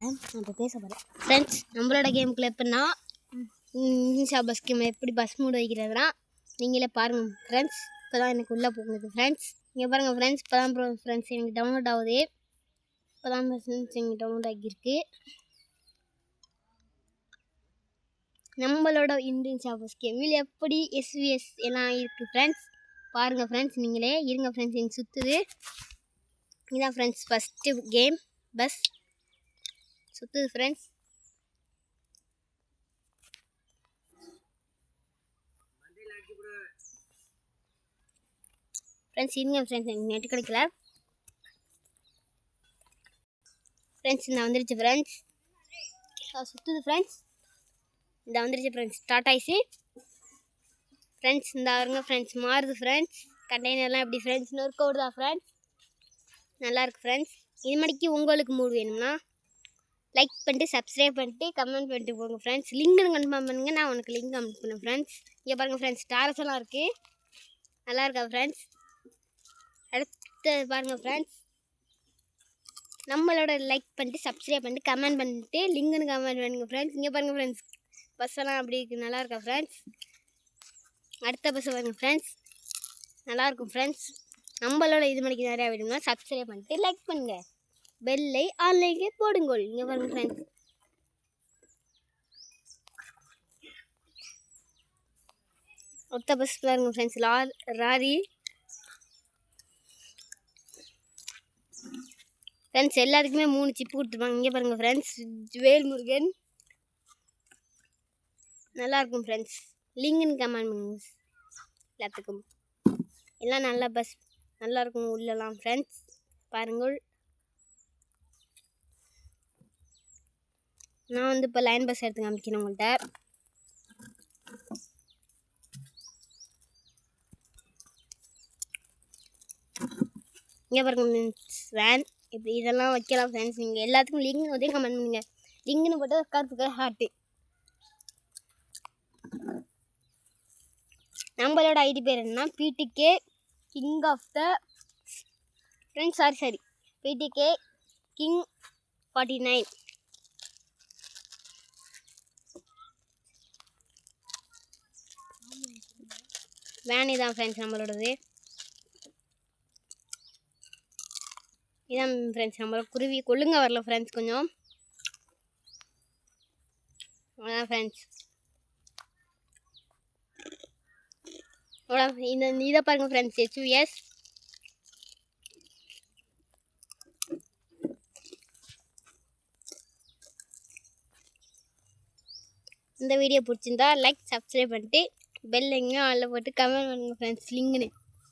நம்ம பேச போகிறேன் ஃப்ரெண்ட்ஸ். நம்மளோட கேமுக்குள்ள எப்படின்னா இன்ஷா பஸ் கேம் எப்படி பஸ் மூட வைக்கிறதுனா நீங்களே பாருங்கள் ஃப்ரெண்ட்ஸ். இப்போ தான் எனக்கு உள்ளே போகுது ஃப்ரெண்ட்ஸ். இங்கே பாருங்கள் ஃப்ரெண்ட்ஸ். இப்போ தான் ஃப்ரெண்ட்ஸ் எனக்கு டவுன்லோட் ஆகுது. இப்போ தான் ஃப்ரெண்ட்ஸ் எனக்கு டவுன்லோட் ஆகியிருக்கு. நம்மளோட இன்ஷா பஸ் கேமில் எப்படி எஸ்விஎஸ் எல்லாம் இருக்குது ஃப்ரெண்ட்ஸ். பாருங்கள் ஃப்ரெண்ட்ஸ், நீங்களே இருங்க ஃப்ரெண்ட்ஸ். எனக்கு சுற்றுது. இதுதான் ஃப்ரெண்ட்ஸ் ஃபஸ்ட்டு கேம். பஸ் சுற்றுது ஃப்ரெண்ட்ஸ். ஃப்ரெண்ட்ஸ் இருங்க ஃப்ரெண்ட்ஸ், எனக்கு நெட் கிடைக்கல ஃப்ரெண்ட்ஸ். இந்த வந்துருச்சு ஃப்ரெண்ட்ஸ். சுற்றுது ஃப்ரெண்ட்ஸ். இந்த வந்துருச்சு ஃப்ரெண்ட்ஸ். ஸ்டார்ட் ஆயிடுச்சு ஃப்ரெண்ட்ஸ். இந்த வருங்க ஃப்ரெண்ட்ஸ். மாறுது ஃப்ரெண்ட்ஸ். கண்டெய்னர்லாம் எப்படி ஃப்ரெண்ட்ஸ் நொறுக்க விடுதா ஃப்ரெண்ட்ஸ். நல்லாயிருக்கு ஃப்ரெண்ட்ஸ். இது மாதிரிக்கு உங்களுக்கு மூடு வேணும்னா லைக் பண்ணிட்டு சப்ஸ்கிரைப் பண்ணிட்டு கமெண்ட் பண்ணிட்டு போங்க ஃப்ரெண்ட்ஸ். லிங்க்னு கன்ஃபார்ம் பண்ணுங்கள், நான் உனக்கு லிங்க் அனுப்புனேன் ஃப்ரெண்ட்ஸ். இங்கே பாருங்கள் ஃப்ரெண்ட்ஸ், ஸ்டார்ஸ் எல்லாம் இருக்குது. நல்லா இருக்கா ஃப்ரெண்ட்ஸ். அடுத்து பாருங்கள் ஃப்ரெண்ட்ஸ், நம்மளோட லைக் பண்ணிட்டு சப்ஸ்கிரைப் பண்ணிட்டு கமெண்ட் பண்ணிட்டு லிங்க்னு கமெண்ட் பண்ணுங்க ஃப்ரெண்ட்ஸ். இங்கே பாருங்கள் ஃப்ரெண்ட்ஸ், பஸ்ஸெல்லாம் அப்படி இருக்குது. நல்லா இருக்கா ஃப்ரெண்ட்ஸ். அடுத்த பஸ் பாருங்கள் ஃப்ரெண்ட்ஸ். நல்லாயிருக்கும் ஃப்ரெண்ட்ஸ். நம்மளோட இது மணிக்கு நிறையா வேணும்னா சப்ஸ்கிரைப் பண்ணிட்டு லைக் பண்ணுங்கள், பெல்லை ஆன்லைன்லேயே போடுங்கள். இங்கே பாருங்கள் ஃப்ரெண்ட்ஸ். ஒத்த பஸ் பாருங்கள் ஃப்ரெண்ட்ஸ். ராரி ஃப்ரெண்ட்ஸ். எல்லாத்துக்குமே 3 சிப்பு கொடுத்துருப்பாங்க. இங்கே பாருங்கள் ஃப்ரெண்ட்ஸ், வேல்முருகன். நல்லாயிருக்கும் ஃப்ரெண்ட்ஸ். லிங்க்னு கமெண்ட் பண்ணுங்க எல்லாத்துக்கும். எல்லாம் நல்ல பஸ், நல்லாயிருக்கும் உள்ளலாம் ஃப்ரெண்ட்ஸ். பாருங்கள், நான் வந்து இப்போ லைன் பஸ் எடுத்து காமிக்கிறேன் உங்கள்கிட்ட. இங்கே பாருங்க வேன் இப்படி இதெல்லாம் வைக்கலாம் ஃப்ரெண்ட்ஸ். நீங்கள் எல்லாத்துக்கும் லிங்க் உதவி கமெண்ட் பண்ணுங்கள். லிங்க்னு போட்டு கருத்துக்கு ஹார்ட்டு. நம்மளோட ஐடி பேர் என்னன்னா PDK king of the friends. Sorry PDK king 49. வேன் இதான் ஃப்ரெண்ட்ஸ் நம்மளோடது. இதான் ஃப்ரெண்ட்ஸ் நம்மளோட குருவி. கொள்ளுங்க வரல ஃப்ரெண்ட்ஸ் கொஞ்சம். அதான் ஃப்ரெண்ட்ஸ். இதை பாருங்க ஃப்ரெண்ட்ஸ், HUS. இந்த வீடியோ பிடிச்சிருந்தா லைக் சப்ஸ்கிரைப் பண்ணிட்டு பெல் எங்கேயும் அதில் போட்டு கமெண்ட் பண்ணுங்கள் ஃப்ரெண்ட்ஸ். லிங்க்னு